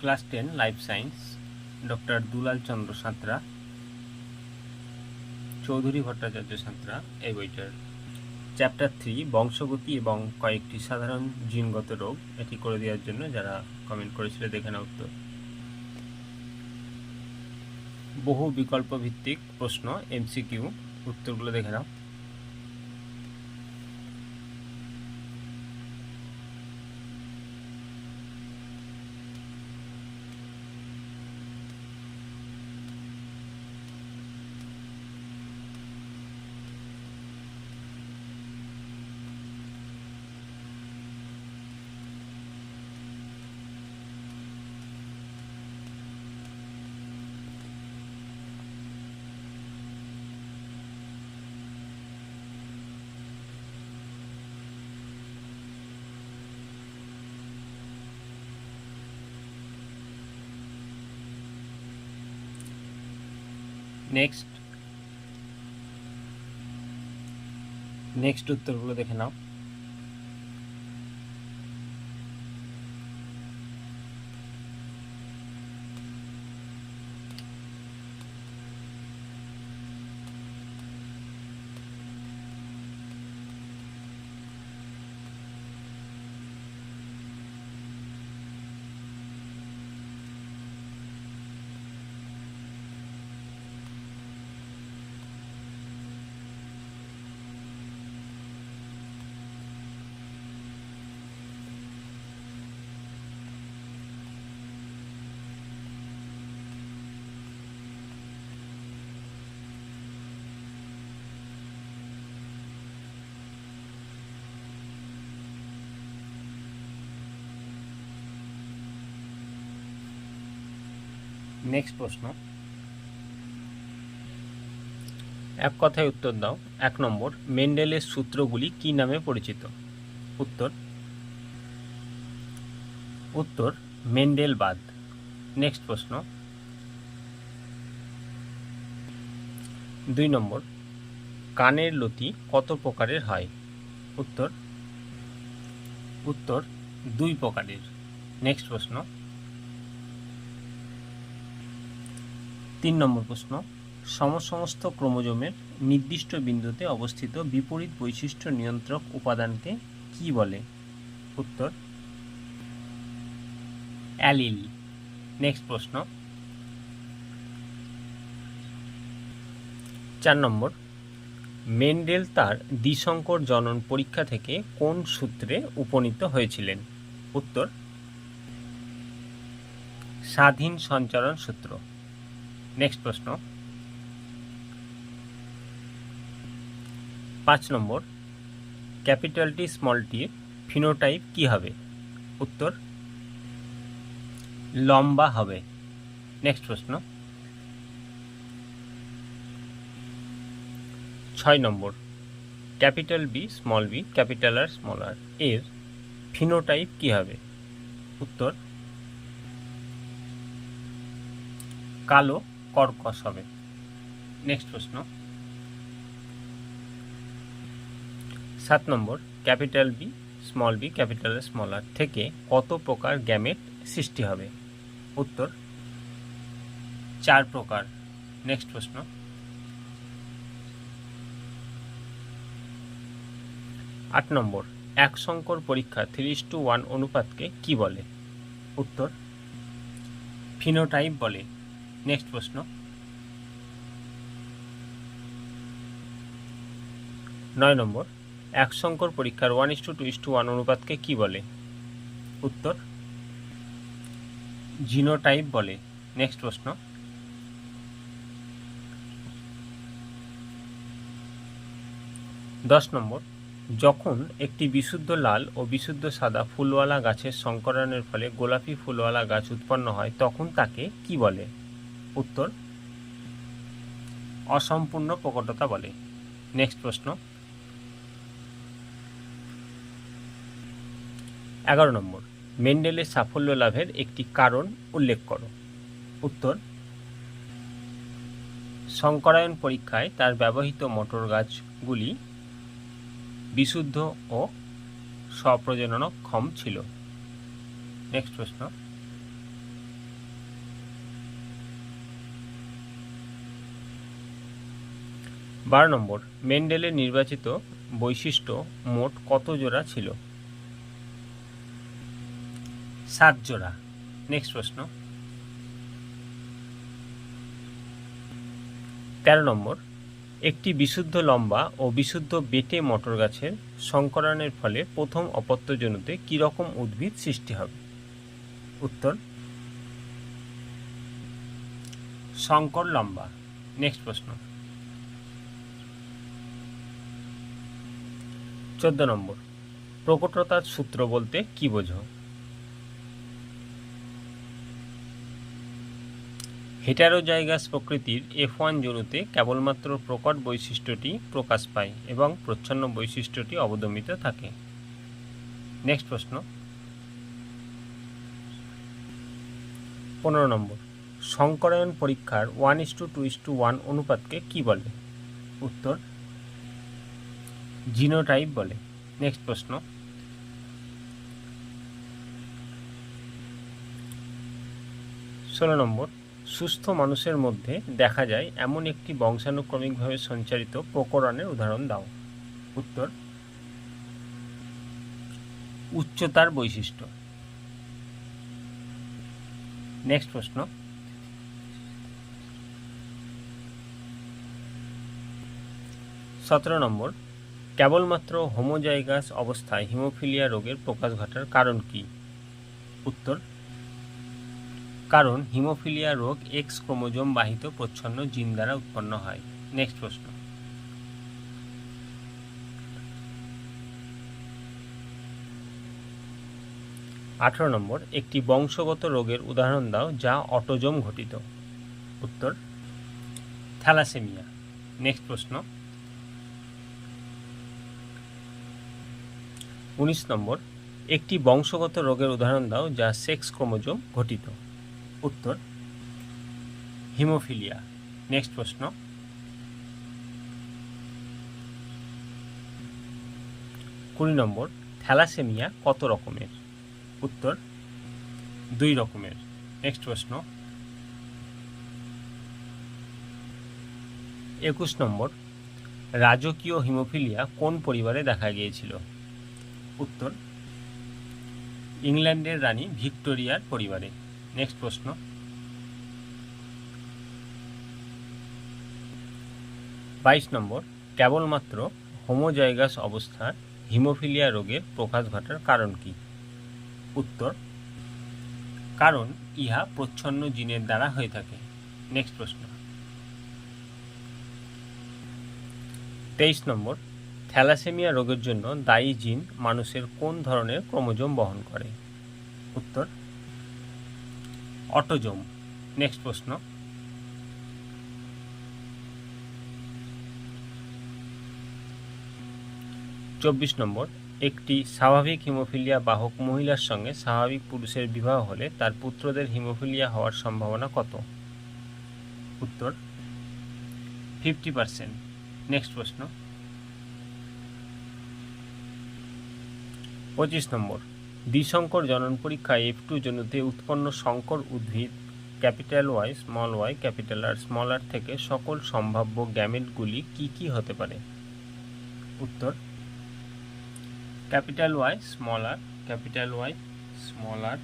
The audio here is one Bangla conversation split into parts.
ক্লাস 10 লাইফ সায়েন্স, ডক্টর দুলাল চন্দ্র সাঁতরা, চৌধুরী ভট্টাচার্য সাঁতরা এই বইটার। চ্যাপ্টার 3 বংশগতি এবং কয়েকটি সাধারণ জিনগত রোগ, এটি করে দেওয়ার জন্য যারা কমেন্ট করেছিল দেখে নাও উত্তর। বহু বিকল্প ভিত্তিক প্রশ্ন এমসিকিউ, উত্তরগুলো দেখে নাও। নেক্সট উত্তরগুলো দেখে নাও। নেক্সট প্রশ্ন, এক কথায় উত্তর দাও। 1 নম্বর, মেন্ডেলের সূত্রগুলি কি নামে পরিচিত? উত্তর মেন্ডেলবাদ। নেক্সট প্রশ্ন, 2 নম্বর, কানের লতি কত প্রকারের হয়? উত্তর 2 প্রকারের। নেক্সট প্রশ্ন, 3 নম্বর প্রশ্ন, সমস্ত ক্রোমোজোমের নির্দিষ্ট বিন্দুতে অবস্থিত বিপরীত বৈশিষ্ট্য নিয়ন্ত্রক উপাদানকে কি বলে? উত্তর অ্যালিল। নেক্সট প্রশ্ন, 4 নম্বর, মেন্ডেল তার দ্বিসংকর জনন পরীক্ষা থেকে কোন সূত্রে উপনীত হয়েছিলেন? উত্তর স্বাধীন সঞ্চারণ সূত্র। নেক্সট প্রশ্ন, 5 নম্বর, ক্যাপিটাল টি স্মল টির ফিনোটাইপ কি হবে? উত্তর লম্বা হবে। নেক্সট প্রশ্ন, 6 number, capital B small B capital R small R এর ফিনোটাইপ কি হবে? উত্তর কালো কর্কশ হবে। নেক্সট প্রশ্ন, 7 number, capital B capital R small R থেকে কত প্রকার গ্যামেট সৃষ্টি হবে? উত্তর 4 প্রকার। নেক্সট প্রশ্ন, 8 নম্বর, এক সংকর পরীক্ষা 3:1 অনুপাতকে কি বলে? উত্তর ফিনোটাইপ বলে। নেক্সট প্রশ্ন, 9 নম্বর, এক সংকর পরীক্ষার 1:2:1 অনুপাতকে কি বলে? উত্তর জিনোটাইপ বলে। নেক্সট প্রশ্ন, 10 নম্বর, যখন একটি বিশুদ্ধ লাল ও বিশুদ্ধ সাদা ফুলওয়ালা গাছের সংকরণের ফলে গোলাপি ফুলওয়ালা গাছ উৎপন্ন হয় তখন তাকে কি বলে? উত্তর অসম্পূর্ণ প্রকটতা বলে। নেক্সট প্রশ্ন, 11 নম্বর, মেন্ডেলের সাফল্য লাভের একটি কারণ উল্লেখ করো। উত্তর সংকরায়ন পরীক্ষায় তার ব্যবহৃত মটর গাছগুলি বিশুদ্ধ ও স্বপ্রজননক্ষম ছিল। নেক্সট প্রশ্ন, 12 নম্বর, মেন্ডেলের নির্বাচিত বৈশিষ্ট্য মোট কত জোড়া ছিল? 7 জোড়া। নেক্সট প্রশ্ন। 13 নম্বর, একটি বিশুদ্ধ লম্বা ও বিশুদ্ধ বেটে মটর গাছের সংকরণের ফলে প্রথম অপত্যজনুতে কী রকম উদ্ভিদ সৃষ্টি হবে? উত্তর, সংকর লম্বা। নেক্সট প্রশ্ন। 14 নম্বর, প্রকটতার সূত্র বলতে কি বোঝো? হেটারোজাইগাস প্রকৃতির F1 জনুতে কেবলমাত্র প্রকট বৈশিষ্ট্যটি প্রকাশ পায় এবং প্রচ্ছন্ন বৈশিষ্ট্যটি অবদমিত থাকে। নেক্সট প্রশ্ন। 15 নম্বর, সংকরায়ন পরীক্ষার 1:2:1 অনুপাতকে কি বলে? উত্তর, জিনোটাইপ বলে। নেক্সট প্রশ্ন। 16 নম্বর, সুস্থ মানুষের মধ্যে দেখা যায় এমন একটি বংশানুক্রমিকভাবে সঞ্চারিত প্রকরণের উদাহরণ দাও। উত্তর, উচ্চতার বৈশিষ্ট্য। নেক্সট প্রশ্ন। 17 নম্বর, কেবলমাত্র হোমোজাইগাস অবস্থায় হিমোফিলিয়া রোগের প্রকাশ ঘটার কারণ কি? উত্তর, কারণ হিমোফিলিয়া রোগ এক্স ক্রোমোজোম বাহিত প্রচ্ছন্ন জিন দ্বারা উৎপন্ন হয়। নেক্সট প্রশ্ন। 18 নম্বর, একটি বংশগত রোগের উদাহরণ দাও যা অটোজোম ঘটিত। উত্তর, থ্যালাসেমিয়া। নেক্সট প্রশ্ন। 19 নম্বর, একটি বংশগত রোগের উদাহরণ দাও যা সেক্স ক্রোমোজোম ঘটিত। উত্তর, হিমোফিলিয়া। নেক্সট প্রশ্ন। 20 নম্বর, থ্যালাসেমিয়া কত রকমের? উত্তর, 2 রকমের। নেক্সট প্রশ্ন। 21 নম্বর, রাজকীয় হিমোফিলিয়া কোন পরিবারে দেখা গিয়েছিল? উত্তর, ইংল্যান্ডের রানী ভিক্টোরিয়ার পরিবারে। নেক্সট প্রশ্ন। 22 নম্বর, কেবলমাত্র হোমোজাইগাস অবস্থার হিমোফিলিয়া রোগের প্রকাশ ঘটার কারণ কি? উত্তর, কারণ ইহা প্রচ্ছন্ন জিনের দ্বারা হয়ে থাকে। নেক্সট প্রশ্ন। 23 নম্বর, থ্যালাসেমিয়া রোগের জন্য দায়ী জিন মানুষের কোন ধরনের ক্রোমোজোম বহন করে? উত্তর, অটোজোম। নেক্সট প্রশ্ন। 24 নম্বর, একটি স্বাভাবিক হিমোফিলিয়া বাহক মহিলার সঙ্গে স্বাভাবিক পুরুষের বিবাহ হলে তার পুত্রদের হিমোফিলিয়া হওয়ার সম্ভাবনা কত? উত্তর, 50%। নেক্সট প্রশ্ন। 25 নম্বর, দ্বিসংকর জনন পরীক্ষায় F2 জনুতে উৎপন্ন সংকর উদ্ভিদ Y, y, R থেকে সকল সম্ভাব্য গ্যামেটগুলি কি কি হতে পারে? উত্তর, Y, r, Y, R, Y, R, Y, R,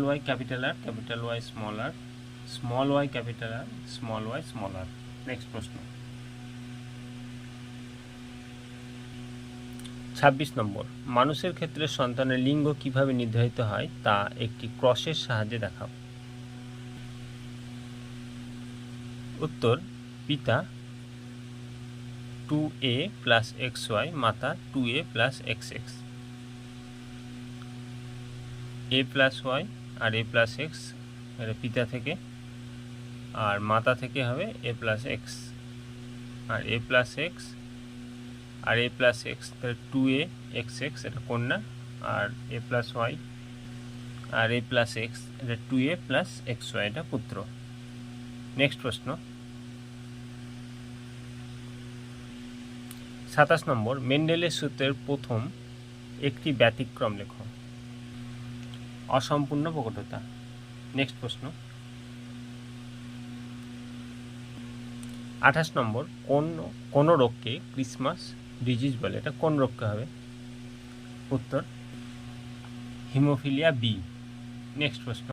y, R। Next প্রশ্ন। 26 নম্বর, মানুষের ক্ষেত্রে সন্তানের লিঙ্গ কিভাবে নির্ধারিত হয় তা একটি ক্রসের সাহায্যে দেখাও। উত্তর, পিতা 2A + XY, মাতা 2A + XX। A + Y R A + X এটা পিতা থেকে, আর মাতা থেকে হবে A + X, R A + X R A + X তাহলে 2A XX এটা কন্যা, আর A + Y R A + X এটা 2A + XY এটা পুত্র। নেক্সট প্রশ্ন। 27 নম্বর, মেন্ডেলের সূত্রের প্রথম একটি ব্যতিক্রম লেখো। অসম্পূর্ণ প্রকটতা। নেক্সট প্রশ্ন। 28 নম্বর, কোন রোগকে ক্রিসমাস ডিজিজ বলে? এটা কোন রোগকে হবে? উত্তর হিমোফিলিয়া বি। নেক্সট প্রশ্ন,